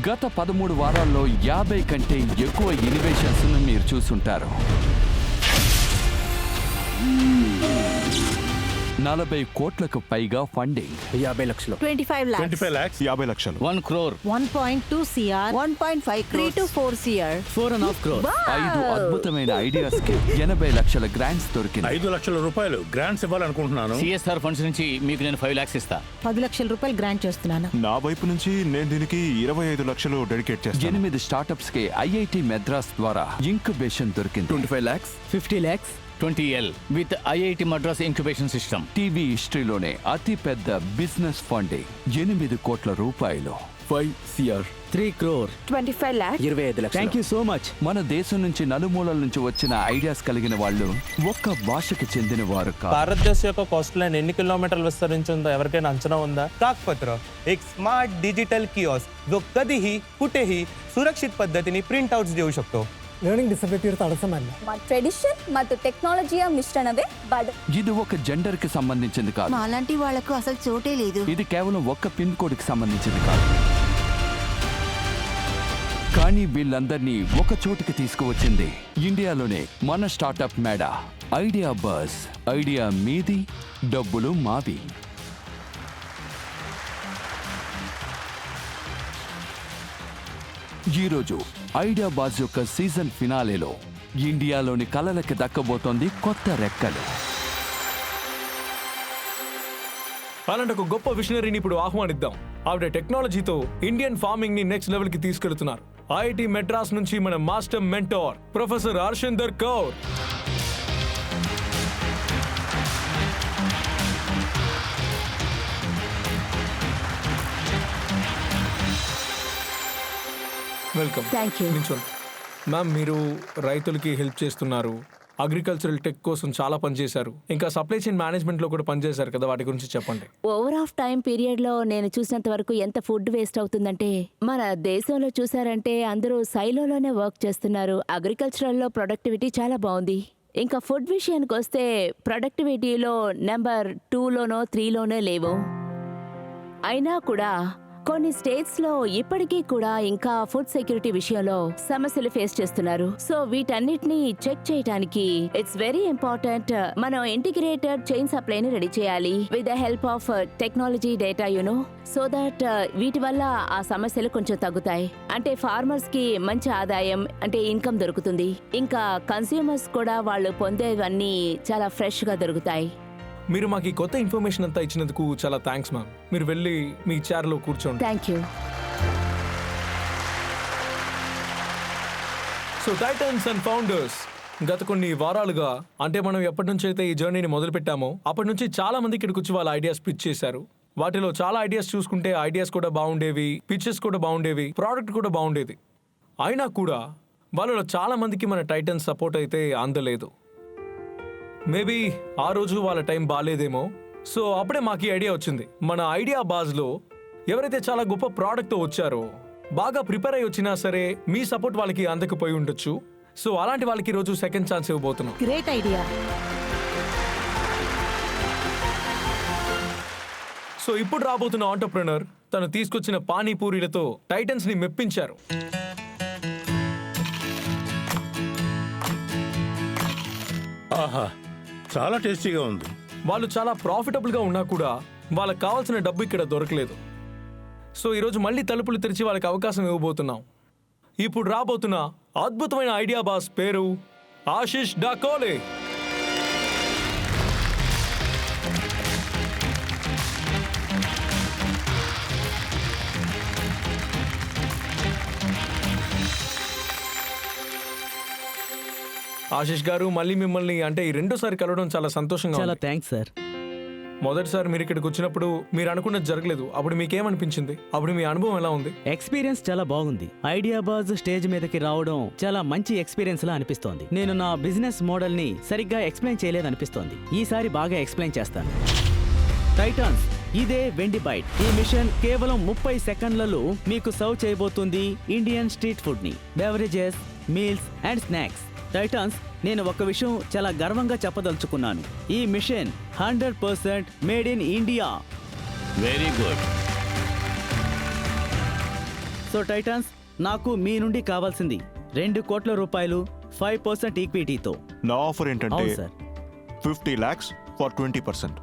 గత 13 వారాల్లో 50 కంటే ఎక్కువ ఇన్నోవేషన్స్ మీరు చూసుంటారు. 40 కోట్లకు పైగా ఫండింగ్, 50 లక్షలు, 25 lakhs, 25 lakhs, 50 లక్షలు, 1 crore, 1.2 CR, 1.5 3 to 4 CR, 4.5 crore. 5 అద్భుతమైన ఐడియాస్ కి 80 లక్షల గ్రాంట్స్ దొరికింది. 5 లక్షల రూపాయలు గ్రాంట్స్ ఇవ్వాలనుకుంటున్నాను. CSR ఫండ్స్ నుంచి మీకు నేను 5 lakhs ఇస్తా. 10 లక్షల రూపాయలు గ్రాంట్ చేస్తున్నాను. నా వైపు నుంచి నేను దీనికి 25 లక్షలు డెడికేట్ చేస్తాను. 8 స్టార్టప్స్ కి IIT మెద్రాస్ ద్వారా ఇంక్యుబేషన్ దొరికింది. 25 lakhs, 50 lakhs, 20L with IIT Madras incubation system. TV హిస్టరీలోనే అతి పెద్ద బిజినెస్ ఫండింగ్ 8 కోట్ల రూపాయలు. 5 CR, 3 crore, 25 lakhs, 25 లక్షలు. Thank you so much. మన దేశం నుంచి నలుమూలల నుంచి వచ్చిన ఐడియాస్ కలిగిన వాళ్ళు ఒక్క భాషకి చెందిన వారు కాదు. భారతదేశం యొక్క కోస్ట్ లైన్ ఎన్ని కిలోमीटर విస్తరించిందో ఎవరికైనా అంచనా ఉందా? कागपत्र एक स्मार्ट डिजिटल किओस्क जो कधीही कुठेही सुरक्षित पद्धतीने प्रिंटआउट्स देऊ शकतो. ಲರ್ನಿಂಗ್ ಡಿಸಬಿಲಿಟಿ ಇರುತ್ತೆ ಅಡಸಮಲ್ಲ. ಟ್ರೆಡಿಷನ್ ಮತ್ತು ಟೆಕ್ನಾಲಜಿಯ ಮಿಶ್ರಣವೇ ಬಡ. ఇది ఒక జెండర్ కి సంబంధించింది కాదు. మాలాంటి వాళ్లకు అసలు చోటే లేదు. ఇది కేవలం ఒక్క పిన్ కోడ్ కి సంబంధించింది కాదు. కానీ వీళ్ళందరినీ ఒక చోటుకి తీసుకువచ్చింది ఇండియాలోనే మన స్టార్టప్ మేడా ఐడియా బస్. ఐడియా మీది, డబ్బులు మావి. ఈరోజు ఐడియా బాజ్ యొక్క సీజన్ ఫినాలేలో ఇండియాలోని కళలకి దక్కబోతోంది కొత్త రెక్కలు. అలాంటి ఒక గొప్ప విషనరీని ఇప్పుడు ఆహ్వానిద్దాం. ఆవిడ టెక్నాలజీతో ఇండియన్ ఫార్మింగ్ ని నెక్స్ట్ లెవెల్ కి తీసుకెళ్తున్నారు. IIT మెడ్రాస్ నుంచి మన master mentor professor Harshinder Kaur. Welcome. Thank you. నిల్చోండి. మ్యామ్, మీరు రైతులకి హెల్ప్ చేస్తున్నారు, అగ్రికల్చరల్ టెక్ కోసం చాలా పనిచేశారు, ఇంకా సప్లై చైన్ మేనేజ్మెంట్ లో కూడా పనిచేశారు కదా, వాటి గురించి చెప్పండి. ఓవర్ ఆఫ్ టైం పీరియడ్ లో నేను చూసినంత వరకు ఎంత ఫుడ్ వేస్ట్ అవుతుందంటే, మన దేశంలో చూసారంటే అందరూ సైలోలోనే వర్క్ చేస్తున్నారు. అగ్రికల్చరల్ లో ప్రొడక్టివిటీ చాలా బాగుంది. ఇంకా ఫుడ్ విషయానికి వస్తే ప్రొడక్టివిటీలో నెంబర్ 2లోనో 3లోనే లేవు. అయినా కూడా కొన్ని స్టేట్స్ లో ఇప్పటికీ కూడా ఇంకా ఫుడ్ సెక్యూరిటీ విషయంలో సమస్యలు ఫేస్ చేస్తున్నారు. సో వీటన్నిటిని చెక్ చేయడానికి ఇట్స్ వెరీ ఇంపార్టెంట్ మనం ఇంటిగ్రేటెడ్ చైన్ సప్లైని రెడీ చేయాలి with the help of technology data so that వీటి వల్ల ఆ సమస్యలు కొంచెం తగ్గుతాయి. అంటే ఫార్మర్స్ కి మంచి ఆదాయం అంటే ఇన్కమ్ దొరుకుతుంది. ఇంకా కన్స్యూమర్స్ కూడా వాళ్ళు పొందేవన్నీ చాలా ఫ్రెష్ గా దొరుకుతాయి. మీరు మాకు ఈ కొత్త ఇన్ఫర్మేషన్ అంతా ఇచ్చినందుకు చాలా థ్యాంక్స్ మ్యామ్. మీరు వెళ్ళి మీ చైర్లో కూర్చోండి. Thank you. So Titans and founders, గత కొన్ని వారాలుగా అంటే మనం ఎప్పటి నుంచి అయితే ఈ జర్నీని మొదలు పెట్టామో అప్పటి నుంచి చాలా మంది ఇక్కడికి వచ్చి వాళ్ళ ఐడియాస్ పిచ్ చేశారు. వాటిలో చాలా ఐడియాస్ చూసుకుంటే ఐడియాస్ కూడా బాగుండేవి, పిచెస్ కూడా బాగుండేవి, ప్రోడక్ట్ కూడా బాగుండేది. అయినా కూడా వాళ్ళలో చాలా మందికి మన టైటన్స్ సపోర్ట్ అయితే అందలేదు. మేబీ ఆ రోజు వాళ్ళ టైం బాగాలేదేమో. సో అప్పుడే మాకు ఈ ఐడియా వచ్చింది. మన ఐడియా బాజ్లో ఎవరైతే చాలా గొప్ప ప్రోడక్ట్తో వచ్చారో, బాగా ప్రిపేర్ అయ్యి వచ్చినా సరే మీ సపోర్ట్ వాళ్ళకి అందకపోయి ఉండొచ్చు. సో అలాంటి వాళ్ళకి ఈరోజు సెకండ్ ఛాన్స్ ఇవ్వబోతున్నాం. Great idea. సో ఇప్పుడు రాబోతున్న ఆంటర్ప్రెనర్ తను తీసుకొచ్చిన పానీపూరీలతో టైటన్స్ ని మెప్పించారు. ఆహా, చాలా టేస్టీగా ఉంది. వాళ్ళు చాలా ప్రాఫిటబుల్ గా ఉన్నా కూడా వాళ్ళకి కావాల్సిన డబ్బు ఇక్కడ దొరకలేదు. సో ఈరోజు మళ్ళీ తలుపులు తెరిచి వాళ్ళకి అవకాశం ఇవ్వబోతున్నాం. ఇప్పుడు రాబోతున్న అద్భుతమైన ఐడియా బాస్ పేరు ఆశిష్ డాకోలే. ఆశిష్ గారు, మళ్ళీ మిమ్మల్ని అంటే ఈ రెండోసారి కలవడం చాలా సంతోషంగా ఉంది. చాలా థ్యాంక్స్ సార్. మొదటిసారి మీరు ఇక్కడికి వచ్చినప్పుడు మీరు అనుకున్నది జరగలేదు. అప్పుడు మీకేమనిపించింది? అప్పుడు మీ అనుభవం ఎలా ఉంది? ఎక్స్పీరియన్స్ చాలా బాగుంది. ఐడియా బాజ్ స్టేజ్ మీదకి రావడం చాలా మంచి ఎక్స్పీరియన్స్ లా అనిపిస్తోంది. నేను నా బిజినెస్ మోడల్ ని సరిగ్గా ఎక్స్ప్లెయిన్ చేయలేదు అనిపిస్తోంది. ఈసారి బాగా ఎక్స్ప్లెయిన్ చేస్తాను. టైటాన్స్, ఇదే వెండి బైట్. ఈ మిషన్ కేవలం 30 సెకండ్లలో మీకు సర్వ్ చేయబోతుంది ఇండియన్ స్ట్రీట్ ఫుడ్ ని, beverages, meals and snacks. Titans, నేను ఒక విషయం చాలా గర్వంగా చెప్పదలుచుకున్నాను. ఈ machine 100% made in India. Very good. So titans, నాకు మీ నుండి కావాల్సింది 2 కోట్ల రూపాయలు 5% ఈక్విటీతో. నా ఆఫర్ ఏంటంటే అవును సార్. 50 lakhs for 20%.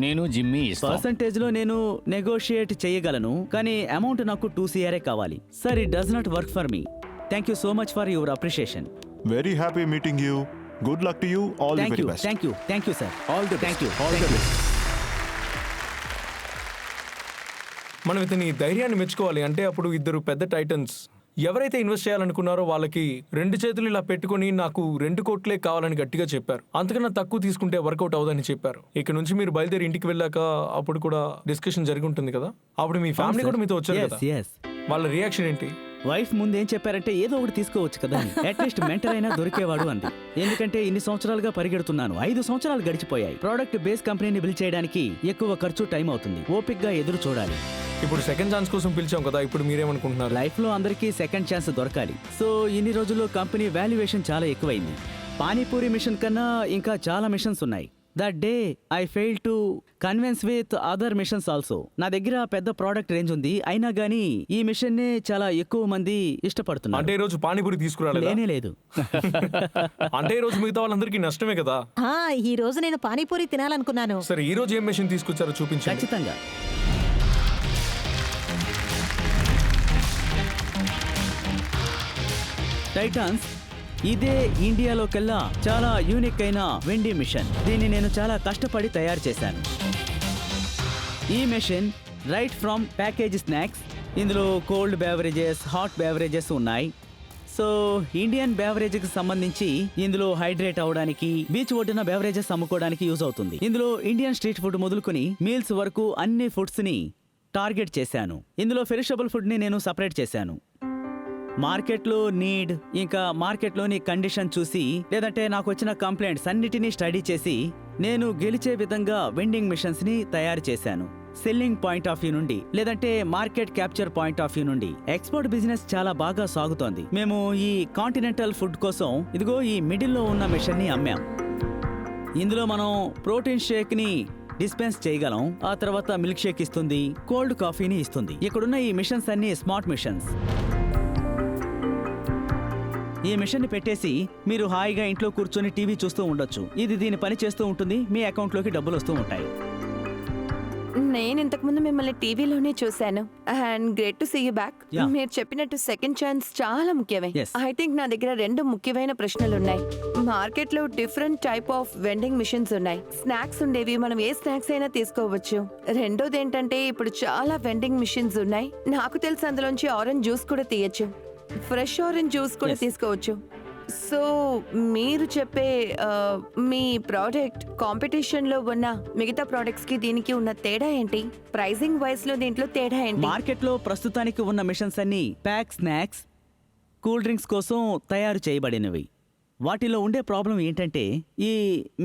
నేను జిమ్మి ఇస్తాను. పర్సంటేజ్ లో నేను నెగోషియేట్ చేయగలను, కానీ అమౌంట్ నాకు 2 CR కావాలి sir. It does not work for me. Thank you so much for your appreciation. Very happy meeting you. Good luck to you. All the thank very you, best. Thank you sir. All the thank you. మనం ఇతని ధైర్యాన్ని మెచ్చుకోవాలి. అంటే అప్పుడు ఇద్దరు పెద్ద Titans ఎవరైతే invest చేయాలనుకున్నారో వాళ్ళకి 2 చేతులు ఇలా పెట్టుకొని నాకు 2 కోట్లే కావాలని గట్టిగా చెప్పారు. అంతకన్నా తక్కువ తీసుకుంటే వర్కౌట్ అవ్వదని చెప్పారు. ఇక్కడ నుంచి మీరు బయలుదేరి ఇంటికి వెళ్ళాక అప్పుడు కూడా డిస్కషన్ జరిగి ఉంటుంది కదా, అప్పుడు మీ ఫ్యామిలీ కూడా మీతో వచ్చారు కదా, వాళ్ళ రియాక్షన్ ఏంటి? వైఫ్ ముందేం చెప్పారంటే ఏదో ఒకటి తీసుకోవచ్చు కదా, అట్లీస్ట్ మెంటర్ అయినా దొరికేవాడు అంది. ఎందుకంటే ఇన్ని సంవత్సరాలుగా పరిగెడుతున్నాను, 5 సంవత్సరాలు గడిచిపోయాయి. ప్రోడక్ట్ బేస్ కంపెనీని బిల్డ్ చేయడానికి ఎక్కువ ఖర్చు, టైం అవుతుంది. ఓపిక్గా ఎదురు చూడాలి. ఇప్పుడు సెకండ్ ఛాన్స్ కోసం పిలిచాం కదా, ఇప్పుడు మీరేమనుకుంటున్నారు? లైఫ్ లో అందరికీ సెకండ్ ఛాన్స్ దొరకాలి. సో ఇన్ని రోజుల్లో కంపెనీ వాల్యుయేషన్ చాలా ఎక్కువైంది. పానీపూరి మిషన్ కన్నా ఇంకా చాలా మిషన్స్ ఉన్నాయి. That day I fail to convince with other machines also. నా దగ్గర పెద్ద ప్రోడక్ట్ రేంజ్ ఉంది, అయినా గానీ ఈ మిషన్ నే చాలా ఎక్కువ మంది ఇష్టపడుతున్నారు. అంటే ఈ రోజు పానీపూరి తీసుకురాలేదు? లేనే లేదు. అంటే ఈ రోజు మిగతా వాళ్ళందరికీ నష్టమే కదా. ఈ రోజు నేను పానీపూరి తినాలనుకున్నాను. సరే, ఈ రోజు ఏం మిషన్ తీసుకొచ్చారో చూపించండి. ఖచ్చితంగా. టైటాన్స్, ఇదే ఇండియాలోకెల్లా చాలా యూనిక్ అయిన వెండి మిషన్. దీన్ని నేను చాలా కష్టపడి తయారు చేశాను. ఈ machine right from package snacks, ఇందులో కోల్డ్ బెవరేజెస్, హాట్ బెవరేజెస్ ఉన్నాయి. సో ఇండియన్ బెవరేజ్కి సంబంధించి ఇందులో హైడ్రేట్ అవడానికి, బీచ్ ఒడ్డున బెవరేజెస్ అమ్ముకోవడానికి యూజ్ అవుతుంది. ఇందులో ఇండియన్ స్ట్రీట్ ఫుడ్ మొదలుకొని మీల్స్ వరకు అన్ని ఫుడ్స్ ని టార్గెట్ చేశాను. ఇందులో పెరిషబుల్ ఫుడ్ ని నేను సపరేట్ చేశాను. మార్కెట్లో నీడ్, ఇంకా మార్కెట్లోని కండిషన్ చూసి, లేదంటే నాకు వచ్చిన కంప్లైంట్స్ అన్నిటినీ స్టడీ చేసి నేను గెలిచే విధంగా వెండింగ్ మిషన్స్ ని తయారు చేశాను. సెల్లింగ్ పాయింట్ ఆఫ్ వ్యూ నుండి, లేదంటే market capture point of view నుండి ఎక్స్పోర్ట్ బిజినెస్ చాలా బాగా సాగుతోంది. మేము ఈ కాంటినెంటల్ ఫుడ్ కోసం ఇదిగో ఈ మిడిల్లో ఉన్న మిషన్ ని అమ్మాం. ఇందులో మనం ప్రోటీన్ షేక్ ని డిస్పెన్స్ చేయగలం. ఆ తర్వాత మిల్క్ షేక్ ఇస్తుంది, కోల్డ్ కాఫీని ఇస్తుంది. ఇక్కడున్న ఈ మిషన్స్ అన్ని స్మార్ట్ మిషన్స్. ఈ మిషన్ ని పెట్టేసి మీరు హాయిగా ఇంట్లో కూర్చొని టీవీ చూస్తూ ఉండొచ్చు. ఇది దీని పని చేస్తూ ఉంటుంది, మీ అకౌంట్లోకి డబ్బులు వస్తూ ఉంటాయి. నేను ఇంతకు ముందు మిమ్మల్ని టీవీలోనే చూశాను. And great to see you back. Yeah. మీరు చెప్పినట్టు సెకండ్ ఛాన్స్ చాలా ముఖ్యమే. Yes. ఐ థింక్ నా దగ్గర 2 ముఖ్యమైన ప్రశ్నలు ఉన్నాయి. మార్కెట్ లో different type of vending machines ఉన్నాయి. స్నాక్స్ ఉండేవి, మనం ఏ స్నాక్స్ అయినా తీసుకోవచ్చు. రెండోది ఏంటంటే ఇప్పుడు చాలా వెండింగ్ మిషన్స్ ఉన్నాయి. నాకు తెలిసి అందులోంచి ఆరెంజ్ జ్యూస్ కూడా తీయచ్చు, ఫ్రెష్ ఆరెంజ్ జ్యూస్ కూడా తీసుకోవచ్చు. సో మీరు చెప్పే మీ ప్రోడక్ట్ కాంపిటీషన్ లో ఉన్న మిగతా ప్రోడక్ట్స్ కి దీనికి ఉన్న తేడా ఏంటి? ప్రైసింగ్ వైస్ లో దీంట్లో తేడా ఏంటి? మార్కెట్ లో ప్రస్తుతానికి ఉన్న మిషన్స్ అన్ని ప్యాక్ స్నాక్స్, కూల్ డ్రింక్స్ కోసం తయారు చేయబడినవి. వాటిలో ఉండే ప్రాబ్లం ఏంటంటే ఈ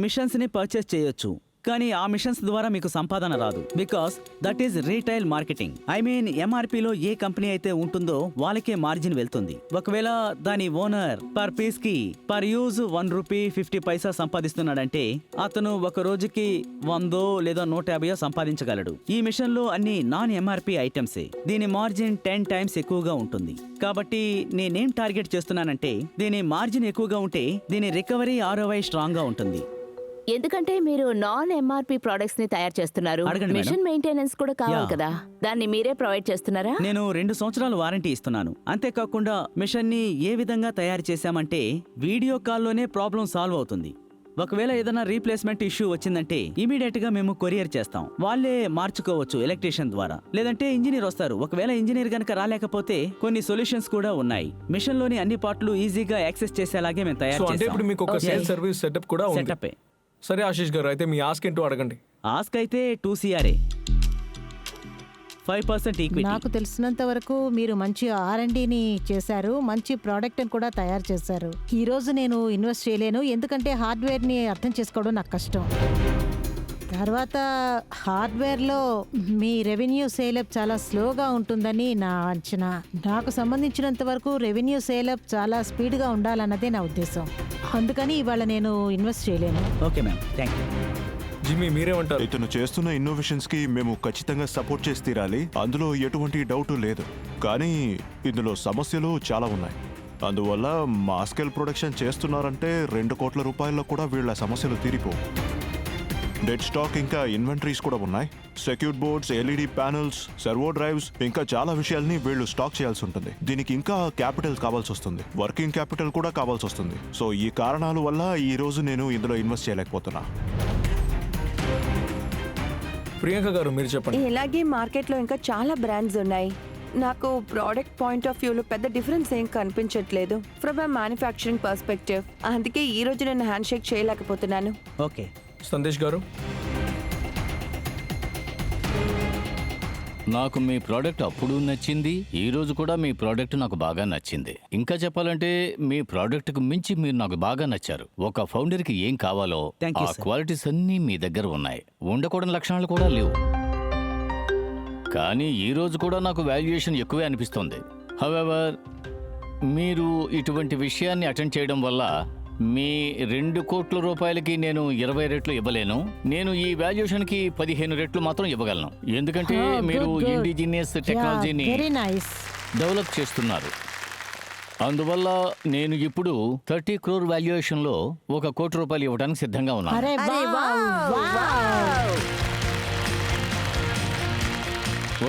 మిషన్స్ ని పర్చేస్ చేయొచ్చు, కానీ ఆ మిషన్స్ ద్వారా మీకు సంపాదన రాదు. Because that is retail marketing. I mean ఎంఆర్పీలో ఏ కంపెనీ అయితే ఉంటుందో వాళ్ళకే మార్జిన్ వెళ్తుంది. ఒకవేళ దాని ఓనర్ పర్ పీస్ కి పర్ యూజ్ 1 రూపీ 50 పైసా సంపాదిస్తున్నాడంటే అతను ఒక రోజుకి 100 లేదా 150 సంపాదించగలడు. ఈ మిషన్ లో అన్ని నాన్ ఎంఆర్పీ ఐటమ్సే. దీని మార్జిన్ 10 టైమ్స్ ఎక్కువగా ఉంటుంది. కాబట్టి నేనేం టార్గెట్ చేస్తున్నానంటే దీని మార్జిన్ ఎక్కువగా ఉంటే దీని రికవరీ ROI స్ట్రాంగ్ గా ఉంటుంది. ఎందుకంటే మీరు నాన్ ఎంఆర్పి ప్రొడక్ట్స్ ని తయారు చేస్తున్నారు. అడగండి మేడం. మిషన్ మెయింటెనెన్స్ కూడా కావాలి Yeah. కదా, దాన్ని మీరే ప్రొవైడ్ చేస్తున్నారా? నేను 2 సంవత్సరాలు వారంటీ ఇస్తున్నాను. అంతేకాకుండా మిషన్ ని ఏ విధంగా తయారు చేశామంటే వీడియో కాల్లోనే ప్రాబ్లం సాల్వ్ అవుతుంది. ఒకవేళ ఏదైనా రీప్లేస్మెంట్ ఇష్యూ వచ్చిందంటే ఇమీడియట్ గా మేము కొరియర్ చేస్తాం. వాళ్ళే మార్చుకోవచ్చు ఎలక్ట్రీషియన్ ద్వారా, లేదంటే ఇంజనీర్ వస్తారు. ఒకవేళ ఇంజనీర్ గనక రాలేకపోతే కొన్ని సొల్యూషన్స్ కూడా ఉన్నాయి. మిషన్ లోని అన్ని పార్ట్లు ఈజీగా యాక్సెస్ చేసేలాగే మేము తయారు సో అంటే చేస్తాం. ఇప్పుడు మీకు ఒక సేల్ సర్వీస్ సెటప్ కూడా ఉంది. సెటప్. సరే ఆశీష్ గారు, అయితే మీ ఆస్క్ ఏంటో అడగండి. ఆస్క్ అయితే 2 CR, 5% ఈక్విటీ. నాకు తెలిసినంత వరకు మీరు మంచి R&Dని చేశారు, మంచి ప్రోడక్ట్ కూడా తయారు చేశారు. ఈ రోజు నేను ఇన్వెస్ట్ చేయలేను, ఎందుకంటే హార్డ్వేర్ని అర్థం చేసుకోవడం నాకు కష్టం. తర్వాత హార్డ్వేర్లో మీ రెవెన్యూ సేలప్ చాలా స్లోగా ఉంటుందని నా అంచనా. నాకు సంబంధించినంత వరకు రెవెన్యూ సేలప్ చాలా స్పీడ్గా ఉండాలన్నదే నా ఉద్దేశం. అందుకని ఇవాళ నేను ఇన్వెస్ట్ చేయలేను. Okay ma'am, thank you. Jimmy మీరేమంటారు? ఇతను చేస్తున్న ఇన్నోవేషన్స్ కి మేము ఖచ్చితంగా సపోర్ట్ చేసి తీరాలి, అందులో ఎటువంటి డౌట్ లేదు. కానీ ఇందులో సమస్యలు చాలా ఉన్నాయి. అందువల్ల మా స్కేల్ ప్రొడక్షన్ చేస్తున్నారంటే 2 కోట్ల రూపాయల్లో కూడా వీళ్ళ సమస్యలు తీరిపోవు. డెడ్ స్టాక్ ఇంకా ఇన్వెంటరీస్ కూడా ఉన్నాయి. Secure boards, LED panels, servo drives, ఇంకా చాలా విషయాల్ని వీళ్ళు స్టాక్ చేయాల్సి ఉంటుంది. దీనికి ఇంకా క్యాపిటల్ కావాల్సి వస్తుంది, వర్కింగ్ క్యాపిటల్ కూడా కావాల్సి వస్తుంది. సో ఈ కారణాల వల్ల ఈ రోజు నేను ఇందులో ఇన్వెస్ట్ చేయలేకపోతున్నా. ప్రియాంక గారు మీరు చెప్పండి. ఇలాగే మార్కెట్లో ఇంకా చాలా బ్రాండ్స్ ఉన్నాయి. నాకు ప్రోడక్ట్ పాయింట్ ఆఫ్ వ్యూలో పెద్ద డిఫరెన్స్ ఏం కనిపించట్లేదు ఫ్రమ్ ఎ మ్యానుఫ్యాక్చరింగ్ పర్స్పెక్టివ్. అందుకే ఈ రోజు నేను హ్యాండ్ షేక్ చేయలేకపోతున్నాను. ఓకే సందేశ్ గారు. నాకు మీ ప్రోడక్ట్ అప్పుడు నచ్చింది, ఈ రోజు కూడా మీ ప్రోడక్ట్ నాకు బాగా నచ్చింది. ఇంకా చెప్పాలంటే మీ ప్రోడక్ట్కు మించి మీరు నాకు బాగా నచ్చారు. ఒక ఫౌండర్కి ఏం కావాలో Thank you, ఆ sir. క్వాలిటీస్ అన్నీ మీ దగ్గర ఉన్నాయి. ఉండకూడని లక్షణాలు కూడా లేవు. కానీ ఈ రోజు కూడా నాకు వాల్యుయేషన్ ఎక్కువే అనిపిస్తుంది. హవెవర్ మీరు ఇటువంటి విషయాన్ని అటెండ్ చేయడం వల్ల మీ 2 కోట్ల రూపాయలకి నేను 20 రెట్లు ఇవ్వలేను. నేను ఈ వాల్యుయేషన్కి 15 రెట్లు మాత్రం ఇవ్వగలను. ఎందుకంటే మీరు ఇండిజినియస్ టెక్నాలజీని వెరీ నైస్. డెవలప్ చేస్తున్నారు. అందువల్ల నేను ఇప్పుడు 30 క్రోర్ వాల్యుయేషన్లో 1 కోటి రూపాయలు ఇవ్వడానికి సిద్ధంగా ఉన్నాను. అరే వావ్.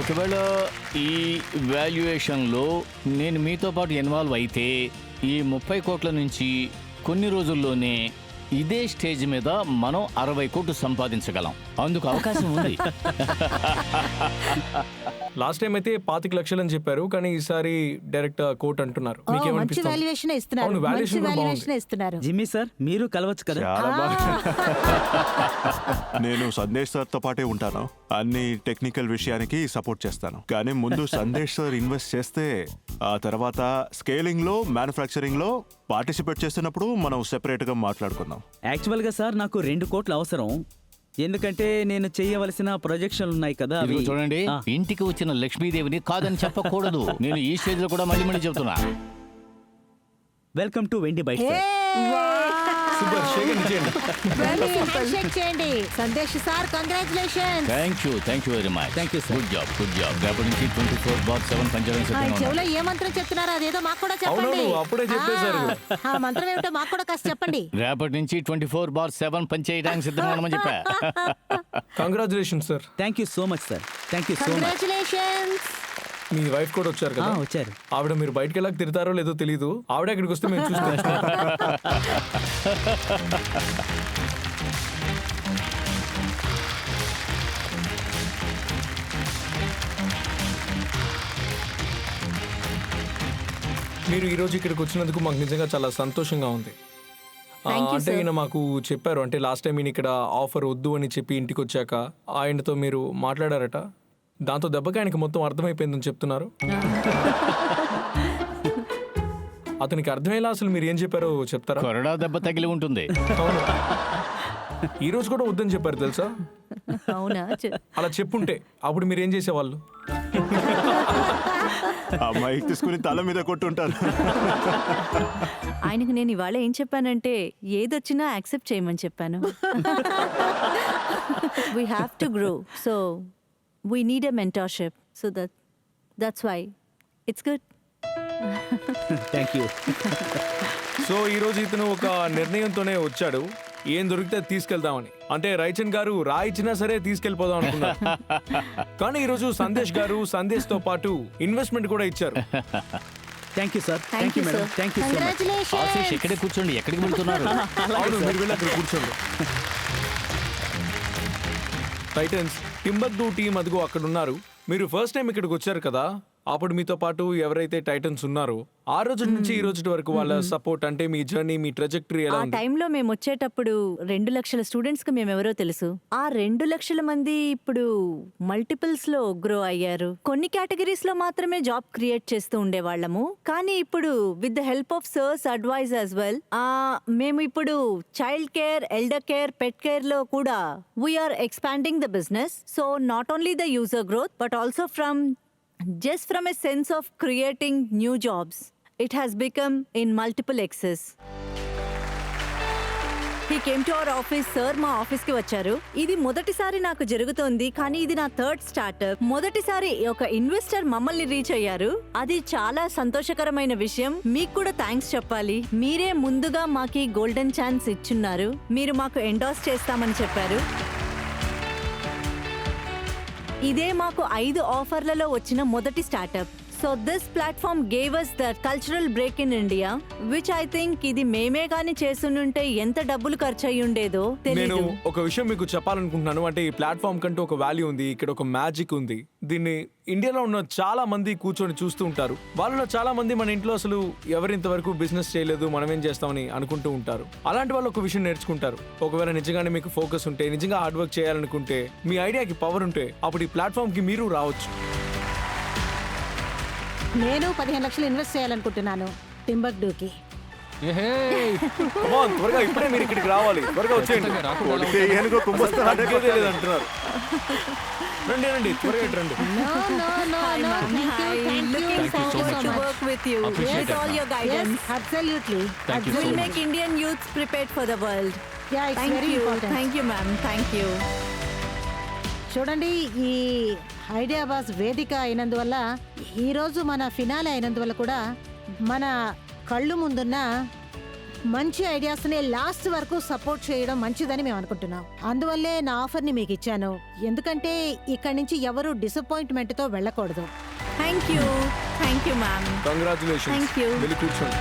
ఒకవేళ ఈ వాల్యుయేషన్లో నేను మీతో పాటు ఇన్వాల్వ్ అయితే ఈ 30 కోట్ల నుంచి కొన్ని రోజుల్లోనే ఇదే స్టేజ్ మీద మనం 60 కోట్లు సంపాదించగలం. అందుకు అవకాశం ఉంది. లాస్ట్ టైం అయితే 25 లక్షలు అని చెప్పారు, కానీ ఈసారి డైరెక్ట్ కోట్ అంటున్నారు. మంచి మీకేమనిపిస్తుంది? వాల్యుయేషన్ ఇస్తున్నారు. అవును, మంచి valuation కూడా వాల్యుయేషన్ ఇస్తున్నారు. జిమ్మీ సార్ మీరు కలవచ్చు కదా. చాలా బాగా. నేను సందేశ్ సార్తో పాటే ఉంటాను. అన్ని టెక్నికల్ విషయానికి సపోర్ట్ చేస్తాను. కానీ ముందు సందేశ్ సార్ ఇన్వెస్ట్ చేస్తే ఆ తర్వాత స్కేలింగ్ లో, మ్యానుఫ్యాక్చరింగ్ లో పార్టిసిపేట్ చేస్తున్నప్పుడు మనం సెపరేట్ గా మాట్లాడుకుందాం. యాక్చువల్గా సార్ నాకు 2 కోట్లు అవసరం. ఎందుకంటే నేను చేయవలసిన ప్రొజెక్షన్లు ఉన్నాయి కదా. అవి ఇదిగో చూడండి, ఆ, ఇంటికి వచ్చిన లక్ష్మీదేవిని కాదని చెప్పకూడదు. నేను ఈ స్టేజ్ లో కూడా మళ్ళీ చెప్తున్నా. వెల్కమ్ టు వెండి బైట్ సార్. సూపర్, షేక్ అండ్ చేయండి. హ్యాండ్షేక్ చేయండి. Sandesh sir congratulation. Thank you very much. Thank you, sir. Good job. రేపటి నుంచి 24/7 పనిచేయడం సిద్ధంగా ఉన్నాను. చెవులో ఏ మంత్రం చెప్తున్నారో అదేదో మాకు కూడా చెప్పండి. అవునవును, అప్పుడే చెప్పేశారు. ఆ మంత్రం ఏమిటో మాకు కూడా కాస్త చెప్పండి. రేపటి నుంచి 24/7 పనిచేయడానికి సిద్ధంగా ఉన్నామని చెప్పా. Congratulation sir. Thank you so much sir. Thank you so much. Congratulations. Me wife కూడా వచ్చారు కదా. వచ్చారు. ఆవిడ మీరు బయటకి వెళ్ళక తిడతారో లేదో తెలియదు. ఆవిడ ఇక్కడికి వస్తే మేము చూస్తాం. మీరు ఈ రోజు ఇక్కడికి వచ్చినందుకు మాకు నిజంగా చాలా సంతోషంగా ఉంది. అంటే ఈయన మాకు చెప్పారు, అంటే లాస్ట్ టైం ఈయన ఇక్కడ ఆఫర్ వద్దు అని చెప్పి ఇంటికి వచ్చాక ఆయనతో మీరు మాట్లాడారట. దాంతో దెబ్బకి ఆయనకి మొత్తం అర్థమైపోయిందని చెప్తున్నారు. అతనికి అర్థమయ్యేలా అసలు మీరు ఏం చెప్పారో చెప్తారా? కొరడా దెబ్బ తగిలి ఉంటుంది. అవును, ఈ రోజు కూడా వద్దని చెప్పారు తెలుసా. అవునా? అలా చెప్పుంటే అప్పుడు మీరు ఏం చేసేవాళ్ళు? అమ్మాయి తీసుకుని తల మీద కొట్టుంటారు. ఆయనకు నేను ఇవాళ ఏం చెప్పానంటే ఏదొచ్చినా యాక్సెప్ట్ చేయమని చెప్పాను. We have to grow, so we need a mentorship, so that's why it's good. Thank you. So ఈ రోజు ఇతను ఒక నిర్ణయంతోనే వచ్చాడు, ఏం దొరికితే తీసుకెళ్దామని. అంటే రైచన్ గారు రాయిచ్చినా సరే తీసుకెళ్ళిపోదాం అనుకున్నారు. కానీ ఈరోజు సందేశ్ గారు సందేశ్ తో పాటు ఇన్వెస్ట్మెంట్ కూడా ఇచ్చారు. Thank you sir. Thank you madam. Thank you so much. Ashish congratulations. ఇక్కడే కూర్చోండి, ఎక్కడికి వెళ్తున్నారు? అవును, మీరు వెళ్ళి అక్కడ కూర్చోండి. టైటన్స్ టింబక్టూ టీం అదిగో అక్కడ ఉన్నారు. మీరు ఫస్ట్ టైం ఇక్కడికి వచ్చారు కదా, అప్పుడు మీతో పాటు ఎవరైతే టైటన్స్ ఉన్నారో ఆ రోజు నుంచి ఈ రోజు వరకు వాళ్ళ సపోర్ట్, అంటే మీ జర్నీ, మీ ట్రెజెక్టరీ ఎలా ఆ ఉంది? టైంలో మేము వచ్చేటప్పుడు 2 లక్షల స్టూడెంట్స్ కి మేము ఎవరో తెలుసు. ఆ 2 లక్షల మంది ఇప్పుడు మల్టిపుల్స్ లో గ్రో అయ్యారు. కొన్ని కేటగిరీస్ లో మాత్రమే జాబ్ క్రియేట్ చేస్తూ ఉండేవాళ్ళము, కానీ ఇప్పుడు with the help of sir's advice as well మేము ఇప్పుడు child care, elder care, pet care లో కూడా we're expanding the business. So not only the user growth but also just from a sense of creating new jobs, it has become in multiple X's. He came to our office. Sir మా office కి వచ్చారు. ఇది మొదటిసారి నాకు జరుగుతోంది, కానీ ఇది నా థర్డ్ స్టార్ట్అప్. మొదటిసారి ఒక ఇన్వెస్టర్ మమ్మల్ని రీచ్ అయ్యారు. అది చాలా సంతోషకరమైన విషయం. మీకు కూడా థ్యాంక్స్ చెప్పాలి. మీరే ముందుగా మాకి గోల్డెన్ ఛాన్స్ ఇచ్చున్నారు. మీరు మాకు ఎండార్స్ చేస్తామని చెప్పారు. ఇదే మాకు 5 ఆఫర్లలో వచ్చిన మొదటి startup. So this platform gave us the cultural break in India, which I think ఇది మేమే గానీ చేస్తుంటే ఎంత డబ్బులు ఖర్చు అయ్యి ఉండేదో నేను తెలీదు. ఒక విషయం మీకు చెప్పాలనుకుంటున్నాను. అంటే ఈ ప్లాట్ఫామ్ కంటూ ఒక వాల్యూ ఉంది, ఇక్కడ ఒక మ్యాజిక్ ఉంది. దీన్ని ఇండియాలో ఉన్న చాలా మంది కూర్చొని చూస్తూ ఉంటారు. వాళ్ళలో చాలా మంది మన ఇంట్లో అసలు ఎవరింతవరకు బిజినెస్ చేయలేదు, మనం ఏం చేస్తామని అనుకుంటూ ఉంటారు. అలాంటి వాళ్ళు ఒక విషయం నేర్చుకుంటారు. ఒకవేళ నిజంగానే మీకు ఫోకస్ ఉంటే, నిజంగా హార్డ్ వర్క్ చేయాలనుకుంటే, మీ ఐడియాకి పవర్ ఉంటే, అప్పుడు ఈ ప్లాట్ఫామ్ కి మీరు రావచ్చు. నేను 15 లక్షలు ఇన్వెస్ట్ చేయాలనుకుంటున్నాను టింబక్టూకి. Come on, త్వరగా ఇప్పుడే మీరు ఇక్కడికి రావాలి. త్వరగా వచ్చేయండి. తగ్గేదే లేదంటున్నారు. రండి రండి, త్వరగా ఇటు రండి. No, no, no, Hi, no. ma'am. Thank you, Hi. thank you Looking so forward to much. work with you with all your Yes, guidance. absolutely. We'll make Indian youths prepared for the world. Yeah, it's Thank very you. important. Thank you, ma'am. Thank you. చూడండి, ఈ idea boss వేదిక అయినందువల్ల, ఈరోజు మన finale అయినందువల్ల కూడా మన కళ్ళు ముందున్న మంచి ఐడియాస్ని లాస్ట్ వరకు సపోర్ట్ చేయడం మంచిదని మేము అనుకుంటున్నాం. అందువల్లే నా ఆఫర్ని మీకు ఇచ్చాను. ఎందుకంటే ఇక్కడి నుంచి ఎవరు డిసప్పాయింట్మెంట్తో వెళ్ళకూడదు. Thank you. Thank you, ma'am. Congratulations. Thank you. వెళ్ళి కూర్చోండి.